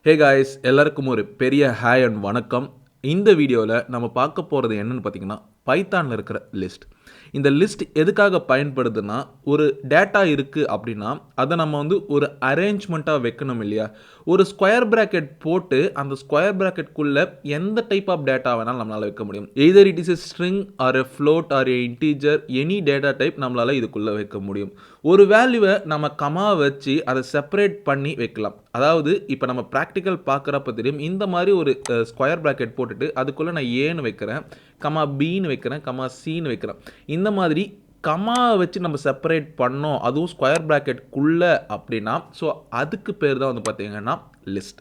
Hey guys, எல்லாருக்கும் ஒரு பெரிய ஹாய் அண்ட் வணக்கம். இந்த வீடியோவில் நம்ம பார்க்க போகிறது என்னென்னு பார்த்தீங்கன்னா, பைத்தானில் இருக்கிற லிஸ்ட். இந்த லிஸ்ட் எதுக்காக பயன்படுதுன்னா, ஒரு டேட்டா இருக்குது அப்படின்னா அதை நம்ம ஒரு அரேஞ்ச்மெண்ட்டாக வைக்கணும் இல்லையா? ஒரு ஸ்கொயர் ப்ராக்கெட் போட்டு அந்த ஸ்கொயர் ப்ராக்கெட்குள்ளே எந்த டைப் ஆஃப் டேட்டா வேணாலும் நம்மளால் வைக்க முடியும். Either it is a string or a float or a integer, any data type நம்மளால் இதுக்குள்ளே வைக்க முடியும். ஒரு வேல்யூவை நம்ம கமா வச்சு அதை செப்பரேட் பண்ணி வைக்கலாம். அதாவது இப்போ நம்ம ப்ராக்டிக்கல் பார்க்குறப்ப தெரியும், இந்த மாதிரி ஒரு ஸ்கொயர் ப்ராக்கெட் போட்டுட்டு அதுக்குள்ளே நான் ஏன்னு வைக்கிறேன், கமா பின்னு வைக்கிறேன், கமா சின்னு வைக்கிறேன். இந்த மாதிரி கமா வச்சு நம்ம செப்பரேட் பண்ணோம், அதுவும் ஸ்கொயர் ப்ராக்கெட்குள்ளே அப்படின்னா, ஸோ அதுக்கு பேர் தான் பார்த்தீங்கன்னா லிஸ்ட்.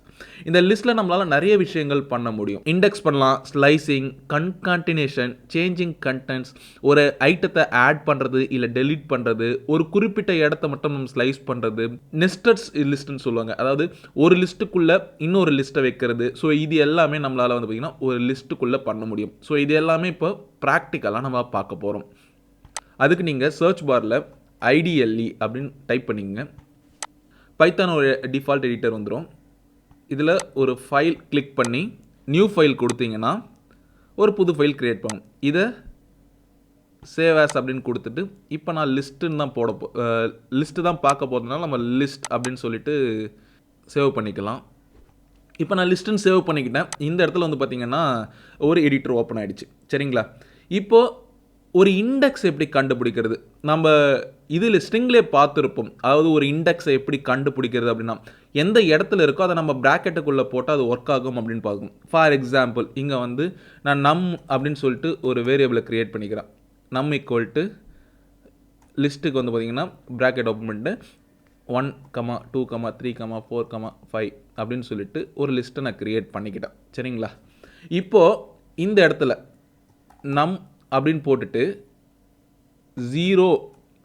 இந்த லிஸ்ட்டில் நம்மளால் நிறைய விஷயங்கள் பண்ண முடியும். இண்டெக்ஸ் பண்ணலாம், ஸ்லைசிங், கன்கான்டினேஷன், சேஞ்சிங் கண்டென்ட்ஸ், ஒரு ஐட்டத்தை ஆட் பண்ணுறது இல்லை டெலீட் பண்ணுறது, ஒரு குறிப்பிட்ட இடத்த மட்டும் நம்ம ஸ்லைஸ் பண்ணுறது, நெஸ்டட்ஸ் லிஸ்ட்டுன்னு சொல்லுவாங்க. அதாவது ஒரு லிஸ்ட்டுக்குள்ளே இன்னொரு லிஸ்ட்டை வைக்கிறது. ஸோ இது எல்லாமே நம்மளால் பார்த்திங்கன்னா ஒரு லிஸ்ட்டுக்குள்ளே பண்ண முடியும். ஸோ இது எல்லாமே இப்போ ப்ராக்டிக்கலாக நம்ம பார்க்க போகிறோம். அதுக்கு நீங்கள் சர்ச் பாரில் IDLE அப்படின்னு டைப் பண்ணிங்க. பைத்தான் ஒரு டிஃபால்ட் எடிட்டர் வந்துடும். இதில் ஒரு ஃபைல் கிளிக் பண்ணி நியூ ஃபைல் கொடுத்தீங்கன்னா ஒரு புது ஃபைல் க்ரியேட் பண்ணும். இதை சேவ் ஆஸ் அப்படின்னு கொடுத்துட்டு, இப்போ நான் லிஸ்ட்டுன்னு தான் லிஸ்ட்டு தான் பார்க்க போகிறதுனால நம்ம லிஸ்ட் அப்படின்னு சொல்லிட்டு சேவ் பண்ணிக்கலாம். இப்போ நான் லிஸ்ட்டுன்னு சேவ் பண்ணிக்கிட்டேன். இந்த இடத்துல பார்த்திங்கன்னா ஒரு எடிட்டர் ஓப்பன் ஆகிடுச்சு. சரிங்களா? இப்போது ஒரு இண்டெக்ஸ் எப்படி கண்டுபிடிக்கிறது, நம்ம இதில் ஸ்ட்ரிங்லேயே பார்த்துருப்போம். அதாவது ஒரு இண்டெக்ஸை எப்படி கண்டுபிடிக்கிறது அப்படின்னா, எந்த இடத்துல இருக்கோ அதை நம்ம ப்ராக்கெட்டுக்குள்ளே போட்டால் அது ஒர்க் ஆகும் அப்படின்னு பார்க்கும். ஃபார் எக்ஸாம்பிள் இங்கே நான் நம் அப்படின்னு சொல்லிட்டு ஒரு வேரியபிளை க்ரியேட் பண்ணிக்கிறேன். நம் ஈக்குவல் டு லிஸ்ட்டுக்கு பார்த்திங்கன்னா ப்ராக்கெட் ஓப்பன் பண்ணிட்டு 1, 2, 3, 4, 5 அப்படின்னு சொல்லிட்டு ஒரு லிஸ்ட்டை நான் க்ரியேட் பண்ணிக்கிட்டேன். சரிங்களா? இப்போது இந்த இடத்துல நம் அப்படின்னு போட்டுட்டு 0,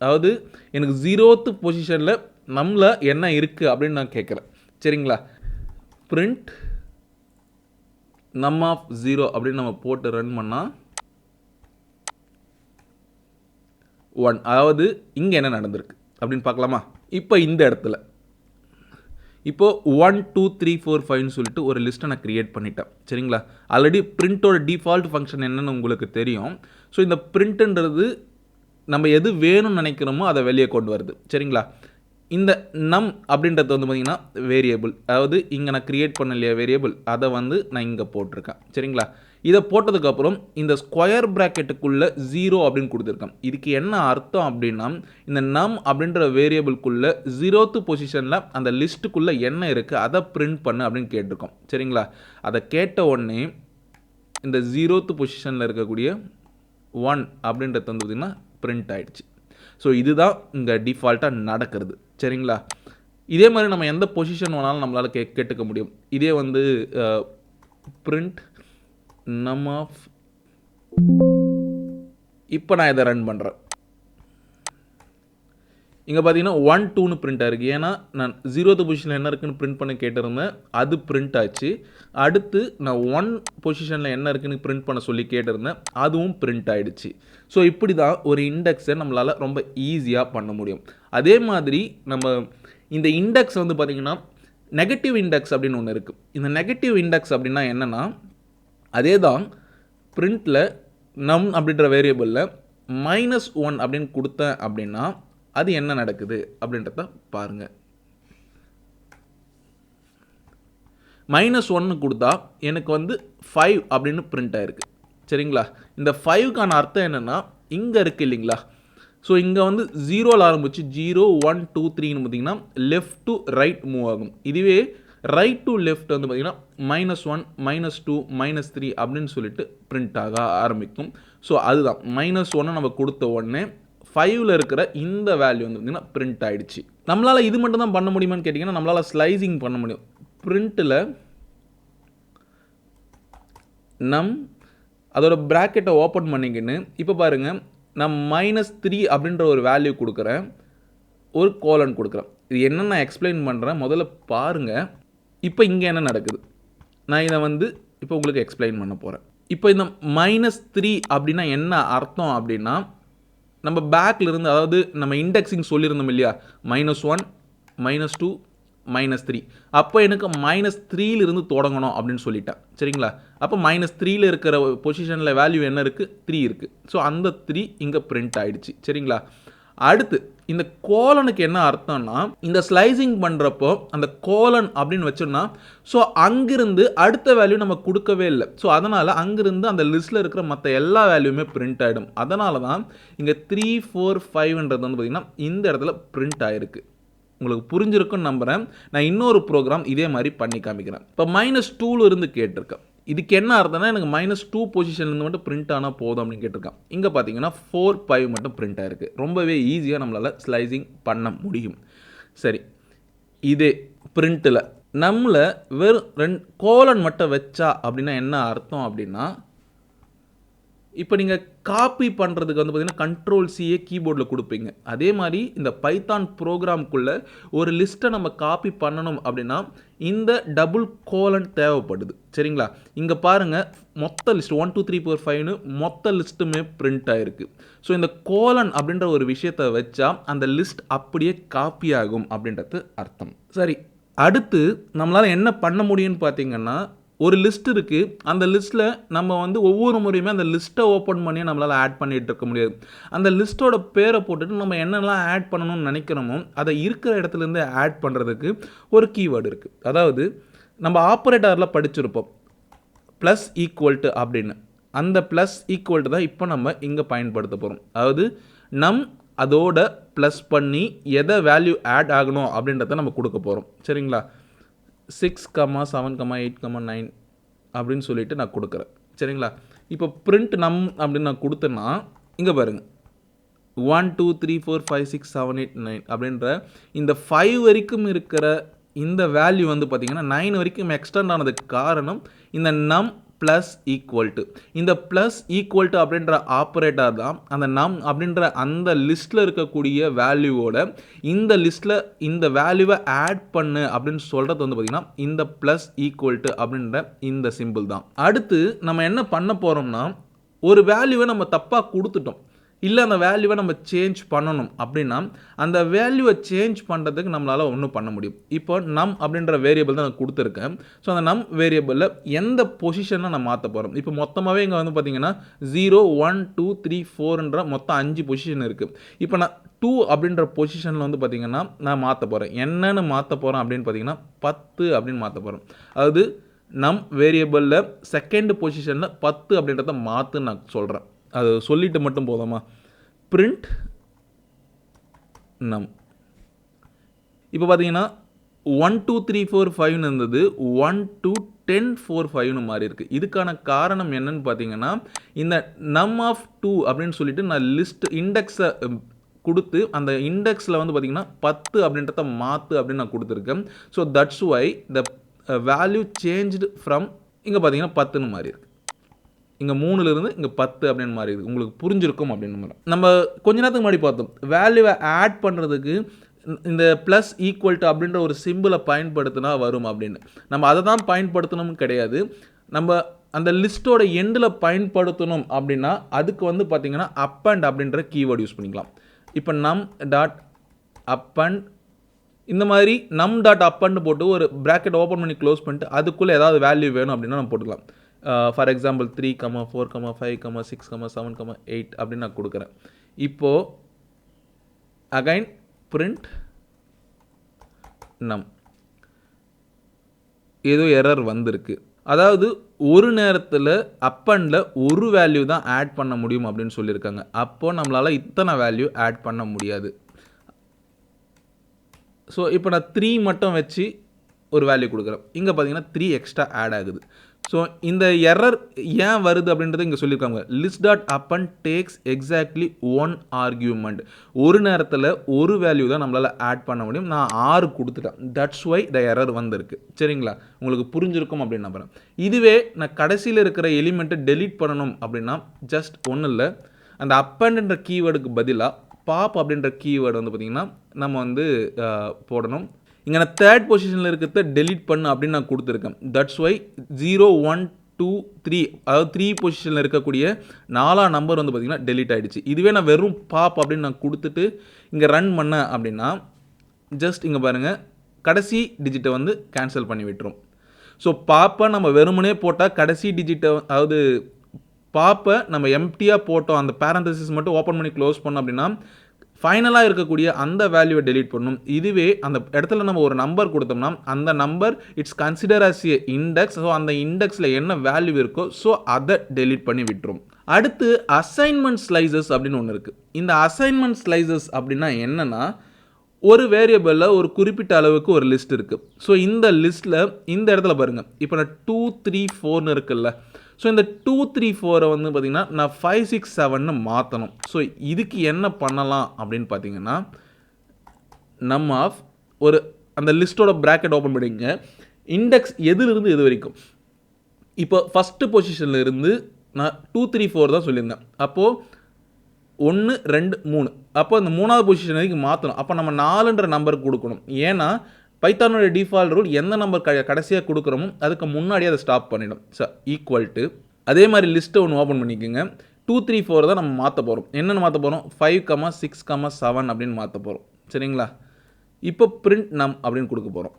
அதாவது எனக்கு 0th பொசிஷனில் நம்மள என்ன இருக்குது அப்படின்னு நான் கேட்குறேன். சரிங்களா? பிரிண்ட் நம் ஆஃப் 0 அப்படின்னு நம்ம போட்டு ரன் பண்ணால் 1. அதாவது இங்கே என்ன நடந்திருக்கு அப்படின்னு பார்க்கலாமா? இப்போ இந்த இடத்துல இப்போது 1, 2, 3, 4, 5ன்னு சொல்லிட்டு ஒரு லிஸ்ட்டை நான் க்ரியேட் பண்ணிட்டேன். சரிங்களா? ஆல்ரெடி பிரிண்ட்டோட டிஃபால்ட் ஃபங்க்ஷன் என்னென்னு உங்களுக்கு தெரியும். ஸோ இந்த பிரிண்ட்டுன்றது நம்ம எது வேணும்னு நினைக்கிறோமோ அதை வெளியே கொண்டு வருது. சரிங்களா? இந்த நம் அப்படின்றது பார்த்திங்கன்னா வேரியபிள், அதாவது இங்கே நான் க்ரியேட் பண்ண இல்லையா வேரியபிள், அதை நான் இங்கே போட்டிருக்கேன். சரிங்களா? இதை போட்டதுக்கப்புறம் இந்த ஸ்கொயர் ப்ராக்கெட்டுக்குள்ளே 0 அப்படின்னு கொடுத்துருக்கேன். இதுக்கு என்ன அர்த்தம் அப்படின்னா, இந்த நம் அப்படின்ற வேரியபிள்குள்ளே 0th பொசிஷனில் அந்த லிஸ்ட்டுக்குள்ளே என்ன இருக்குது அதை பிரிண்ட் பண்ணு அப்படின்னு கேட்டிருக்கோம். சரிங்களா? அதை கேட்ட உடனே இந்த 0th பொசிஷனில் இருக்கக்கூடிய 1 அப்படின்றது பார்த்திங்கன்னா பிரிண்ட் ஆகிடுச்சு. ஸோ இதுதான் இங்கே டிஃபால்ட்டாக நடக்கிறது. சரிங்களா? இதே மாதிரி நம்ம எந்த பொசிஷன் வேணாலும் நம்மளால் கேட்டுக்க முடியும். இதே பிரிண்ட் நம் ஆஃப், இப்போ நான் இதை ரன் பண்ணுறேன். இங்கே பார்த்தீங்கன்னா 1, 2ன்னு பிரிண்ட் ஆகிருக்கு. ஏன்னா நான் 0th பொசிஷனில் என்ன இருக்குன்னு பிரிண்ட் பண்ண கேட்டிருந்தேன், அது பிரிண்ட் ஆச்சு. அடுத்து நான் 1 பொசிஷனில் என்ன இருக்குன்னு பிரிண்ட் பண்ண சொல்லி கேட்டிருந்தேன், அதுவும் பிரிண்ட் ஆகிடுச்சு. ஸோ இப்படி தான் ஒரு இண்டெக்ஸை நம்மளால் ரொம்ப ஈஸியாக பண்ண முடியும். அதே மாதிரி நம்ம இந்த இண்டெக்ஸ் பார்த்திங்கன்னா நெகட்டிவ் இண்டெக்ஸ் அப்படின்னு ஒன்று இருக்குது. இந்த நெகட்டிவ் இண்டெக்ஸ் அப்படின்னா என்னென்னா, அதே தான் பிரிண்ட்டில் நம் அப்படின்ற வேரியபிளில் -1 அப்படின்னு கொடுத்தேன் அப்படின்னா அது என்ன நடக்குது அப்படின்றத பாருங்கள். -1 கொடுத்தா எனக்கு 5 அப்படின்னு பிரிண்ட் ஆகிருக்கு. சரிங்களா? இந்த 5க்கான அர்த்தம் என்னென்னா, இங்கே இருக்குது இல்லைங்களா? ஸோ இங்கே 0ல் ஆரம்பிச்சு 0, 1, 2, 3ன்னு பார்த்திங்கன்னா லெஃப்ட் டு ரைட் மூவ் ஆகும். இதுவே ரைட் டு லெஃப்ட் பார்த்திங்கன்னா -1, -2, -3 அப்படின்னு சொல்லிட்டு பிரிண்ட் ஆக ஆரம்பிக்கும். ஸோ அதுதான் -1 நம்ம கொடுத்த உடனே 5ல் இருக்கிற இந்த வேல்யூ பார்த்திங்கன்னா பிரிண்ட் ஆகிடுச்சு. நம்மளால் இது மட்டும் தான் பண்ண முடியுமான்னு கேட்டிங்கன்னா, நம்மளால் ஸ்லைசிங் பண்ண முடியும். பிரிண்ட்டில் நம் அதோட ப்ராக்கெட்டை ஓப்பன் பண்ணிக்கின்னு இப்போ பாருங்கள், நான் -3 அப்படின்ற ஒரு வேல்யூ கொடுக்குறேன், ஒரு கோலன் கொடுக்குறேன். இது என்ன நான் எக்ஸ்பிளைன் பண்ணுறேன், முதல்ல பாருங்கள். இப்போ இங்கே என்ன நடக்குது, நான் இதை இப்போ உங்களுக்கு எக்ஸ்பிளைன் பண்ண போகிறேன். இப்போ இந்த -3 அப்படின்னா என்ன அர்த்தம் அப்படின்னா, நம்ம பேக்கில் இருந்து, அதாவது நம்ம இண்டெக்ஸிங் சொல்லியிருந்தோம் இல்லையா, -1, -2, -3. அப்போ எனக்கு -3லிருந்து தொடங்கணும் அப்படின்னு சொல்லிட்டேன். சரிங்களா? அப்போ -3ல இருக்கிற பொசிஷனில் வேல்யூ என்ன இருக்குது? 3 இருக்குது. ஸோ அந்த 3 இங்கே பிரிண்ட் ஆயிடுச்சு. சரிங்களா? அடுத்து இந்த கோலனுக்கு என்ன அர்த்தம்னா, இந்த ஸ்லைசிங் பண்ணுறப்போ அந்த கோலன் அப்படின்னு வச்சோம்னா, ஸோ அங்கிருந்து அடுத்த வேல்யூ நம்ம கொடுக்கவே இல்லை. ஸோ அதனால் அங்கிருந்து அந்த லிஸ்ட்டில் இருக்கிற மற்ற எல்லா வேல்யூமே பிரிண்ட் ஆகிடும். அதனால தான் இங்கே 3, 4, 5ன்றது வந்து பார்த்திங்கன்னா இந்த இடத்துல பிரிண்ட் ஆகிருக்கு. உங்களுக்கு புரிஞ்சிருக்குன்னு நம்புகிறேன். நான் இன்னொரு ப்ரோக்ராம் இதே மாதிரி பண்ணி காமிக்கிறேன். இப்போ -2 இருந்து கேட்டிருக்கேன். இதுக்கு என்ன அர்த்தம்னா, எனக்கு -2 பொசிஷன்லேருந்து மட்டும் பிரிண்ட் ஆனால் போதும் அப்படின்னு கேட்டிருக்கேன். இங்கே பார்த்தீங்கன்னா 4, 5 மட்டும் பிரிண்ட் ஆகிருக்கு. ரொம்பவே ஈஸியாக நம்மளால் ஸ்லைசிங் பண்ண முடியும். சரி, இதே பிரிண்ட்டில் நம்மளை வெறும் 2 கோலன் மட்டும் வச்சா அப்படின்னா என்ன அர்த்தம் அப்படின்னா, இப்போ நீங்கள் காப்பி பண்ணுறதுக்கு வந்து பார்த்தீங்கன்னா Ctrl+C கீபோர்டில் கொடுப்பீங்க. அதே மாதிரி இந்த பைத்தான் ப்ரோக்ராம்குள்ளே ஒரு லிஸ்ட்டை நம்ம காப்பி பண்ணணும் அப்படின்னா இந்த டபுள் கோலன் தேவைப்படுது. சரிங்களா? இங்கே பாருங்கள், மொத்த லிஸ்ட் 1, 2, 3, 4, 5ன்னு மொத்த லிஸ்ட்டுமே பிரிண்ட் ஆகிருக்கு. ஸோ இந்த கோலன் அப்படின்ற ஒரு விஷயத்தை வச்சா அந்த லிஸ்ட் அப்படியே காப்பி ஆகும் அப்படின்றது அர்த்தம். சரி, அடுத்து நம்மளால் என்ன பண்ண முடியும்னு பார்த்தீங்கன்னா, ஒரு லிஸ்ட் இருக்குது. அந்த லிஸ்ட்டில் நம்ம வந்து ஒவ்வொரு முறையுமே அந்த லிஸ்ட்டை ஓப்பன் பண்ணி நம்மளால் ஆட் பண்ணிகிட்டு இருக்க முடியாது. அந்த லிஸ்ட்டோட பேரை போட்டுட்டு நம்ம என்னெல்லாம் ஆட் பண்ணணும்னு நினைக்கிறோமோ அதை இருக்கிற இடத்துலேருந்து ஆட் பண்ணுறதுக்கு ஒரு கீவேர்டு இருக்குது. அதாவது நம்ம ஆப்ரேட்டரில் படிச்சிருப்போம் ப்ளஸ் ஈக்குவல்ட்டு அப்படின்னு. அந்த ப்ளஸ் ஈக்குவல்ட்டு தான் இப்போ நம்ம இங்கே பயன்படுத்த போகிறோம். அதாவது அதோட ப்ளஸ் பண்ணி எதை வேல்யூ ஆட் ஆகணும் அப்படின்றத நம்ம கொடுக்க போகிறோம். சரிங்களா? 6, 7, 8, 9 அப்படின்னு சொல்லிட்டு நான் கொடுக்குறேன். சரிங்களா? இப்போ பிரிண்ட் அப்படின்னு நான் கொடுத்தேன்னா இங்கே பாருங்கள், 1, 2, 3, 4, 5, 6, 7, 8, 9 அப்படின்ற இந்த 5 வரைக்கும் இருக்கிற இந்த வேல்யூ வந்து பார்த்திங்கன்னா 9 வரைக்கும் எக்ஸ்டெண்ட் ஆனதுக்கு காரணம் இந்த ப்ளஸ் ஈக்குவல்ட்டு. இந்த ப்ளஸ் ஈக்குவல்ட்டு அப்படின்ற ஆப்ரேட்டர் தான் அந்த அப்படின்ற அந்த லிஸ்ட்டில் இருக்கக்கூடிய வேல்யூவோட இந்த லிஸ்ட்டில் இந்த வேல்யூவை ஆட் பண்ணு அப்படின்னு சொல்கிறது வந்து பார்த்திங்கன்னா இந்த ப்ளஸ் ஈக்குவல்ட்டு அப்படின்ற இந்த சிம்பிள் தான். அடுத்து நம்ம என்ன பண்ண போகிறோம்னா, ஒரு வேல்யூவை நம்ம தப்பாக கொடுத்துட்டோம், இல்லை அந்த வேல்யூவை நம்ம சேஞ்ச் பண்ணணும் அப்படின்னா அந்த வேல்யூவை சேஞ்ச் பண்ணுறதுக்கு நம்மளால் ஒன்றும் பண்ண முடியும். இப்போ அப்படின்ற வேரியபிள் தான் நான் கொடுத்துருக்கேன். ஸோ அந்த வேரியபிளில் எந்த பொசிஷனை நான் மாற்ற போகிறோம். இப்போ மொத்தமாகவே இங்கே வந்து பார்த்திங்கன்னா 0, 1, 2, 3, 4ன்ற மொத்தம் 5 பொசிஷன் இருக்குது. இப்போ நான் 2 அப்படின்ற பொசிஷனில் வந்து பார்த்திங்கன்னா நான் மாற்ற போகிறேன். என்னென்னு மாற்ற போகிறேன் அப்படின்னு பார்த்திங்கன்னா 10 அப்படின்னு மாற்ற போகிறேன். அதாவது வேரியபிளில் செகண்ட் பொசிஷனில் 10 அப்படின்றத மாற்றுன்னு நான் சொல்கிறேன். அது சொல்லிட்டு மட்டும் போதாமா? பிரிண்ட் இப்போ பார்த்தீங்கன்னா 1, 2, 3, 4, 5 இருந்தது 1, 2, 10, 4, 5ன்னு மாறி இருக்குது. இதுக்கான காரணம் என்னன்னு பார்த்தீங்கன்னா, இந்த ஆஃப் 2 அப்படின்னு சொல்லிட்டு நான் லிஸ்ட் இண்டெக்ஸை கொடுத்து அந்த இண்டெக்ஸில் வந்து பார்த்திங்கன்னா 10 அப்படின்றத மாற்று அப்படின்னு நான் கொடுத்துருக்கேன். So that's why the value changed from இங்கே பார்த்தீங்கன்னா 10ன்னு மாறி இருக்குது. இங்கே 3லிருந்து இங்கே 10 அப்படின்னு மாறி இருக்குது. உங்களுக்கு புரிஞ்சிருக்கும் அப்படின்னு நம்ம கொஞ்ச நேரத்துக்கு முன்னாடி பார்த்தோம், வேல்யூவை ஆட் பண்ணுறதுக்கு இந்த ப்ளஸ் ஈக்குவல்ட்டு அப்படின்ற ஒரு சிம்பிளை பயன்படுத்தினா வரும் அப்படின்னு. நம்ம அதை தான் பயன்படுத்தணும்னு கிடையாது. நம்ம அந்த லிஸ்ட்டோட எண்டில் பயன்படுத்தணும் அப்படின்னா அதுக்கு வந்து பார்த்திங்கன்னா அப் அண்ட் அப்படின்ற கீவேர்டு யூஸ் பண்ணிக்கலாம். இப்போ டாட் அப் அண்ட் இந்த மாதிரி டாட் அப் அண்ட் போட்டு ஒரு ப்ராக்கெட் ஓப்பன் பண்ணி க்ளோஸ் பண்ணிட்டு அதுக்குள்ளே ஏதாவது வேல்யூ வேணும் அப்படின்னா நம்ம போட்டுக்கலாம். ஃபார் எக்ஸாம்பிள் 3, 4, 5, 6, 7, 8 அப்படின்னு நான் கொடுக்குறேன். இப்போது அகைன் பிரிண்ட் ஏதோ எரர் வந்திருக்கு. அதாவது ஒரு நேரத்தில் அப் அண்டில் ஒரு வேல்யூ தான் ஆட் பண்ண முடியும் அப்படின்னு சொல்லியிருக்காங்க. அப்போது நம்மளால் இத்தனை வேல்யூ ஆட் பண்ண முடியாது. ஸோ இப்போ நான் 3 மட்டும் வச்சு ஒரு வேல்யூ கொடுக்குறேன். இங்கே பார்த்தீங்கன்னா 3 எக்ஸ்ட்ரா ஆட் ஆகுது. ஸோ இந்த எரர் ஏன் வருது அப்படின்றத இங்கே சொல்லியிருக்காங்க. List dot append takes exactly 1 argument. ஒரு நேரத்தில் ஒரு வேல்யூ தான் நம்மளால் ஆட் பண்ண முடியும். நான் 6 கொடுத்துட்டேன். தட்ஸ் ஒய் த எரர் வந்திருக்கு. சரிங்களா? உங்களுக்கு புரிஞ்சிருக்கும் அப்படின்னு நம்புறேன். இதுவே நான் கடைசியில் இருக்கிற எலிமெண்ட்டை டெலீட் பண்ணணும் அப்படின்னா ஜஸ்ட் ஒன்றும் இல்லை, அந்த அப் அண்ட்ன்ற கீவேர்டுக்கு பதிலாக பாப் அப்படின்ற கீவேர்டு வந்து பார்த்திங்கன்னா நம்ம வந்து போடணும். இங்கே நான் தேர்ட் பொசிஷனில் இருக்கிறத டெலீட் பண்ணு அப்படின்னு நான் கொடுத்துருக்கேன். தட்ஸ் ஒய் 0, 1, 2, 3 அதாவது 3 பொசிஷனில் இருக்கக்கூடிய 4ஆம் நம்பர் வந்து பார்த்திங்கன்னா டெலீட் ஆகிடுச்சு. இதுவே நான் வெறும் பாப் அப்படின்னு நான் கொடுத்துட்டு இங்கே ரன் பண்ணேன் அப்படின்னா ஜஸ்ட் இங்கே பாருங்கள் கடைசி டிஜிட்டை வந்து கேன்சல் பண்ணி விட்டுரும். ஸோ பாப்பை நம்ம வெறுமனே போட்டால் கடைசி டிஜிட்டை அதாவது பாப்பை நம்ம எம்டியாக போட்டோம், அந்த பேரந்தசிஸ் மட்டும் ஓப்பன் பண்ணி க்ளோஸ் பண்ணோம் அப்படின்னா ஃபைனலாக இருக்கக்கூடிய அந்த வேல்யூவை டெலீட் பண்ணணும். இதுவே அந்த இடத்துல நம்ம ஒரு நம்பர் கொடுத்தோம்னா அந்த number it's consider as a index. So அந்த இண்டெக்ஸில் என்ன வேல்யூ இருக்கோ ஸோ அதை டெலீட் பண்ணி விட்டுரும். அடுத்து அசைன்மெண்ட் ஸ்லைசஸ் அப்படின்னு ஒன்று இருக்குது. இந்த அசைன்மெண்ட் ஸ்லைசஸ் அப்படின்னா என்னென்னா, ஒரு வேரியபிளில் ஒரு குறிப்பிட்ட அளவுக்கு ஒரு லிஸ்ட் இருக்குது. ஸோ இந்த லிஸ்ட்டில் இந்த இடத்துல பாருங்கள், இப்போ நான் 2 3 4ன்னு இருக்குல்ல, ஸோ இந்த 2 3 4 வந்து பார்த்திங்கன்னா நான் 5 6 7ன்னு மாற்றணும். ஸோ இதுக்கு என்ன பண்ணலாம் அப்படின்னு பார்த்தீங்கன்னா, நம்ம ஒரு அந்த லிஸ்ட்டோட ப்ராக்கெட் ஓப்பன் பண்ணிங்க, இண்டெக்ஸ் எதுலேருந்து எது வரைக்கும். இப்போ ஃபஸ்ட்டு பொசிஷனில் இருந்து நான் 2 3 4 தான் சொல்லியிருந்தேன். அப்போது 1 2 3, அப்போ இந்த 3வது பொசிஷன் வரைக்கும் மாற்றணும். அப்போ நம்ம 4ன்ற நம்பருக்கு கொடுக்கணும். ஏன்னா பைத்தானோட டிஃபால்ட் ரூல் எந்த நம்பர் கடைசியாக கொடுக்குறோமோ அதுக்கு முன்னாடியே அதை ஸ்டாப் பண்ணிடும். ஸோ ஈக்குவல் டு அதே மாதிரி லிஸ்ட்டை ஒன்று ஓப்பன் பண்ணிக்கோங்க. 2 3 4 தான் நம்ம மாற்ற போகிறோம். என்னென்னு மாற்ற போகிறோம், 5 6 7 அப்படின்னு மாற்ற போகிறோம். சரிங்களா? இப்போ பிரிண்ட் நம் அப்படின்னு கொடுக்க போகிறோம்.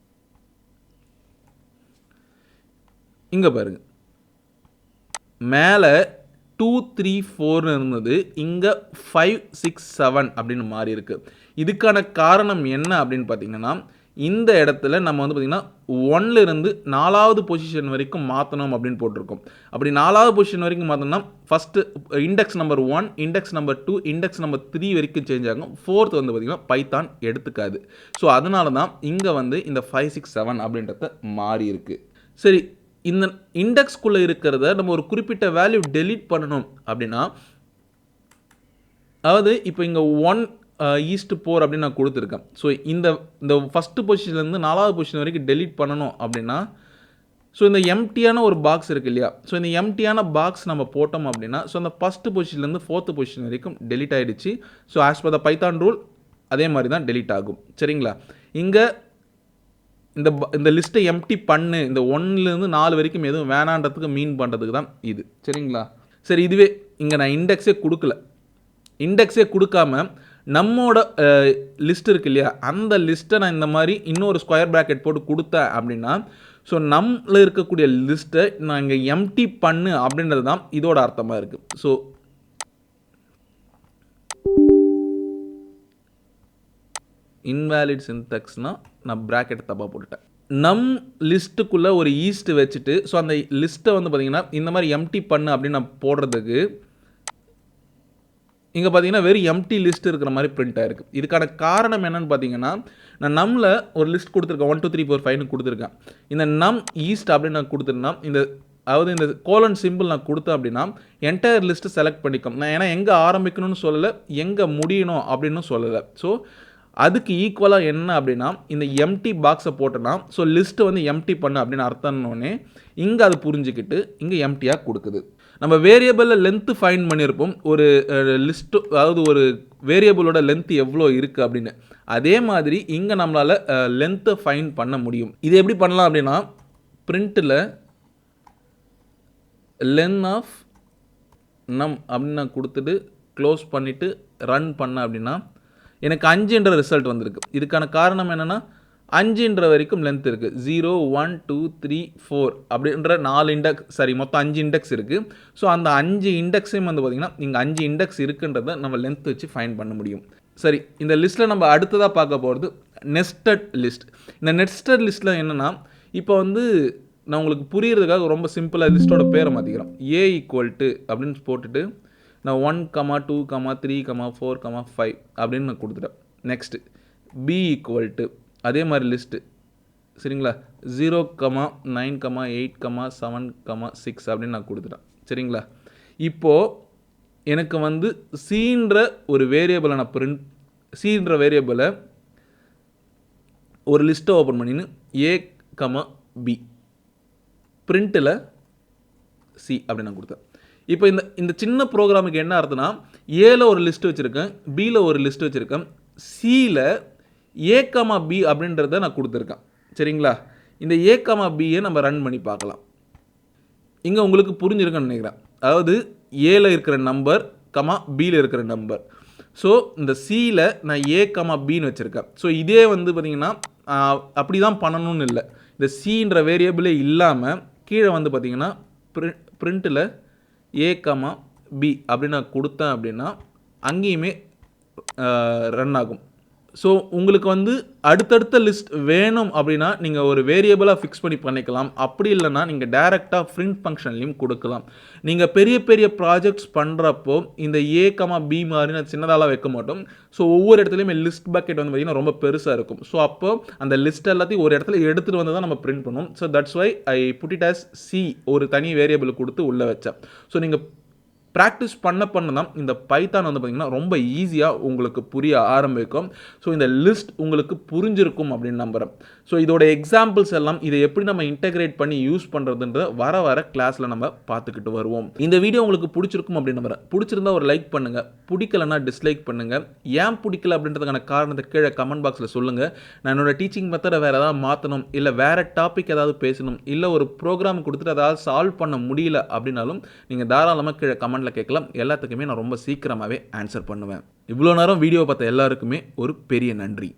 இங்கே பாருங்கள், மேலே 2 3 4ன்னு இருந்தது, இங்கே 5 6 7 அப்படின்னு மாறி இருக்கு. இதுக்கான காரணம் என்ன அப்படின்னு பார்த்தீங்கன்னா, இந்த இடத்துல நம்ம வந்து பார்த்திங்கன்னா 1லிருந்து 4வது பொசிஷன் வரைக்கும் மாற்றணும் அப்படின்னு போட்டிருக்கோம். அப்படி 4வது பொசிஷன் வரைக்கும் மாற்றணும்னா first index number 1, index number 2, index number 3 வரைக்கும் சேஞ்ச் ஆகும். 4th வந்து பார்த்திங்கன்னா பைத்தான் எடுத்துக்காது. ஸோ அதனால தான் இங்கே வந்து இந்த 5 6 7 அப்படின்றத மாறி இருக்குது. சரி, இந்த இண்டெக்ஸ்குள்ளே இருக்கிறத நம்ம ஒரு குறிப்பிட்ட வேல்யூ டெலீட் பண்ணணும் அப்படின்னா, அதாவது இப்போ இங்கே 1:4 அப்படின்னு நான் கொடுத்துருக்கேன். ஸோ இந்த ஃபஸ்ட்டு பொசிஷன்லேருந்து 4வது பொசிஷன் வரைக்கும் டெலீட் பண்ணணும் அப்படின்னா, ஸோ இந்த எம்டியான ஒரு பாக்ஸ் இருக்குது இல்லையா, ஸோ இந்த எம்டியான பாக்ஸ் நம்ம போட்டோம் அப்படின்னா, ஸோ அந்த ஃபஸ்ட்டு பொசிஷன்லேருந்து 4th பொசிஷன் வரைக்கும் டெலீட் ஆகிடுச்சு. So as per the Python rule அதே மாதிரி தான் டெலீட் ஆகும். சரிங்களா? இங்கே இந்த லிஸ்ட்டை எம்டி பண்ணு, இந்த 1லேருந்து 4 வரைக்கும் எதுவும் வேணான்றதுக்கு மீன் பண்ணுறதுக்கு தான் இது. சரிங்களா? சரி, இதுவே இங்கே நான் இண்டெக்ஸே கொடுக்கல. இண்டெக்ஸே கொடுக்காம நம்மோட லிஸ்ட் இருக்கு இல்லையா, அந்த லிஸ்ட்டை நான் இந்த மாதிரி இன்னொரு ஸ்கொயர் ப்ராக்கெட் போட்டு கொடுத்தேன் அப்படின்னா, ஸோ நம்மள இருக்கக்கூடிய லிஸ்ட்டை நான் இங்கே எம்டி பண்ணு அப்படின்றது தான் இதோட அர்த்தமாக இருக்குது. ஸோ இன்வேலிட் சின்டெக்ஸ்னால் நான் ப்ராக்கெட் தப்பாக போட்டுட்டேன். நம் லிஸ்ட்டுக்குள்ளே ஒரு ஈஸ்ட் வச்சுட்டு, ஸோ அந்த லிஸ்ட்டை வந்து பார்த்திங்கன்னா இந்த மாதிரி எம்டி பண்ணு அப்படின்னு நான் போடுறதுக்கு இங்கே பார்த்தீங்கன்னா வெறும் எம்டி லிஸ்ட் இருக்கிற மாதிரி பிரிண்ட் ஆகிருக்கு. இதுக்கான காரணம் என்னென்னு பார்த்தீங்கன்னா, நான் நம்மள ஒரு லிஸ்ட் கொடுத்துருக்கேன், 1 2 3 4 5ன்னு கொடுத்துருக்கேன். இந்த நம் ஈஸ்ட் அப்படின்னு நான் கொடுத்துருந்தேன், அதாவது இந்த கோலன் சிம்பிள் நான் கொடுத்தேன் அப்படின்னா என்டையர் லிஸ்ட்டு செலக்ட் பண்ணிக்கும். நான் ஏன்னா எங்கே ஆரம்பிக்கணும்னு சொல்லலை, எங்கே முடியணும் அப்படின்னு சொல்லலை. ஸோ அதுக்கு ஈக்குவலாக என்ன அப்படின்னா, இந்த எம்டி பாக்ஸை போட்டோன்னா ஸோ லிஸ்ட்டு வந்து எம்டி பண்ணு அப்படின்னு அர்த்தம்னோடனே இங்கே அது புரிஞ்சுக்கிட்டு இங்கே எம்டியாக கொடுக்குது. நம்ம வேரியபிளில் லென்த்து ஃபைன் பண்ணியிருப்போம், ஒரு லிஸ்ட்டு, அதாவது ஒரு வேரியபிளோட லென்த் எவ்வளோ இருக்குது அப்படின்னு. அதே மாதிரி இங்கே நம்மளால் லென்த்தை ஃபைன் பண்ண முடியும். இது எப்படி பண்ணலாம் அப்படின்னா, பிரிண்ட்டில் லென் ஆஃப் நம் அப்படின்னு நான் கொடுத்துட்டு க்ளோஸ் பண்ணிவிட்டு ரன் பண்ண அப்படின்னா எனக்கு 5ன்ற ரிசல்ட் வந்திருக்கு. இதுக்கான காரணம் என்னென்னா, 5ன்ற வரைக்கும் லென்த் இருக்குது. 0 1 2 3 4 அப்படின்ற 4 இண்டெக்ஸ், சரி மொத்தம் 5 இண்டெக்ஸ் இருக்குது. ஸோ அந்த 5 இண்டெக்ஸையும் வந்து பார்த்திங்கன்னா இங்கே 5 இண்டெக்ஸ் இருக்குன்றதை நம்ம லென்த் வச்சு ஃபைன் பண்ண முடியும். சரி, இந்த லிஸ்ட்டில் நம்ம அடுத்ததாக பார்க்க போகிறது நெஸ்டட் லிஸ்ட். இந்த நெஸ்டட் லிஸ்ட்டில் என்னென்னா, இப்போ வந்து நான் உங்களுக்கு புரியுறதுக்காக ரொம்ப சிம்பிளாக லிஸ்ட்டோட பேரை மாற்றிக்கிறோம். A = அப்படின்னு போட்டுட்டு நான் 1 2 3 4 5 அப்படின்னு நான் கொடுத்துட்டேன். நெக்ஸ்ட்டு B = அதே மாதிரி லிஸ்ட்டு, சரிங்களா, 0 9 8 7 6 அப்படின்னு நான் கொடுத்துட்டேன். சரிங்களா? இப்போது எனக்கு வந்து Cன்ற ஒரு வேரியபிளை நான் Cன்ற வேரியபிளை ஒரு லிஸ்ட்டை ஓப்பன் பண்ணின்னு A, B பிரிண்ட்டில் C அப்படின்னு நான் கொடுத்தேன். இப்போ இந்த சின்ன ப்ரோக்ராமுக்கு என்ன அர்த்தம்னா, ஏல ஒரு லிஸ்ட் வச்சுருக்கேன், பியில் ஒரு லிஸ்ட் வச்சுருக்கேன், சியில் A, B அப்படின்றத நான் கொடுத்துருக்கேன். சரிங்களா? இந்த A, Bயை நம்ம ரன் பண்ணி பார்க்கலாம். இங்கே உங்களுக்கு புரிஞ்சிருக்குன்னு நினைக்கிறேன். அதாவது ஏல இருக்கிற நம்பர் பியில் இருக்கிற நம்பர். ஸோ இந்த சியில் நான் A, Bன்னு வச்சுருக்கேன். ஸோ இதே வந்து பார்த்திங்கன்னா அப்படி தான் பண்ணணும்னு இல்லை. இந்த சின்ற வேரியபிளே இல்லாமல் கீழே வந்து பார்த்தீங்கன்னா பிரிண்ட்டில் ஏ கமா பி அப்படின்னு நான் கொடுத்தேன் அப்படின்னா அங்கேயுமே ரன் ஆகும். ஸோ உங்களுக்கு வந்து அடுத்தடுத்த லிஸ்ட் வேணும் அப்படின்னா நீங்கள் ஒரு வேரியபிளாக ஃபிக்ஸ் பண்ணி பண்ணிக்கலாம். அப்படி இல்லைனா நீங்கள் டேரெக்டாக பிரிண்ட் ஃபங்க்ஷன்லையும் கொடுக்கலாம். நீங்கள் பெரிய பெரிய ப்ராஜெக்ட்ஸ் பண்ணுறப்போ இந்த ஏ கமா பி மாதிரி நான் சின்னதாலாம் வைக்க மாட்டோம். ஸோ ஒவ்வொரு இடத்துலையுமே லிஸ்ட் பக்கெட் வந்து பார்த்திங்கன்னா ரொம்ப பெருசாக இருக்கும். ஸோ அப்போ அந்த லிஸ்ட் எல்லாத்தையும் ஒரு இடத்துல எடுத்துகிட்டு வந்து தான் நம்ம பிரிண்ட் பண்ணுவோம். So that's why I put it as C, ஒரு தனி வேரியபிள் கொடுத்து உள்ளே வச்சேன். ஸோ நீங்கள் ப்ராக்டிஸ் பண்ண தான் இந்த பைத்தான் வந்து பார்த்திங்கன்னா ரொம்ப ஈஸியாக உங்களுக்கு புரிய ஆரம்பிக்கும். ஸோ இந்த லிஸ்ட் உங்களுக்கு புரிஞ்சிருக்கும் அப்படின்னு நம்புகிறேன். ஸோ இதோட எக்ஸாம்பிள்ஸ் எல்லாம் இதை எப்படி நம்ம இன்டெகிரேட் பண்ணி யூஸ் பண்ணுறதுன்ற வர கிளாஸில் நம்ம பார்த்துக்கிட்டு வருவோம். இந்த வீடியோ உங்களுக்கு பிடிச்சிருக்கும் அப்படின்னு நம்புகிறேன். பிடிச்சிருந்தா ஒரு லைக் பண்ணுங்கள், பிடிக்கலன்னா டிஸ்லைக் பண்ணுங்கள். ஏன் பிடிக்கல அப்படின்றதுக்கான காரணத்தை கீழே கமெண்ட் பாக்ஸில் சொல்லுங்கள். நான் என்னோட டீச்சிங் மெத்தடை வேறு ஏதாவது மாற்றணும், இல்லை வேறு டாபிக் ஏதாவது பேசணும், இல்லை ஒரு ப்ரோக்ராம் கொடுத்துட்டு அதாவது சால்வ் பண்ண முடியல அப்படின்னாலும் நீங்கள் தாராளமாக கீழே கமெண்ட்டில் கேட்கலாம். எல்லாத்துக்குமே நான் ரொம்ப சீக்கிரமாகவே ஆன்சர் பண்ணுவேன். இவ்வளோ நேரம் வீடியோ பார்த்த எல்லாருக்குமே ஒரு பெரிய நன்றி.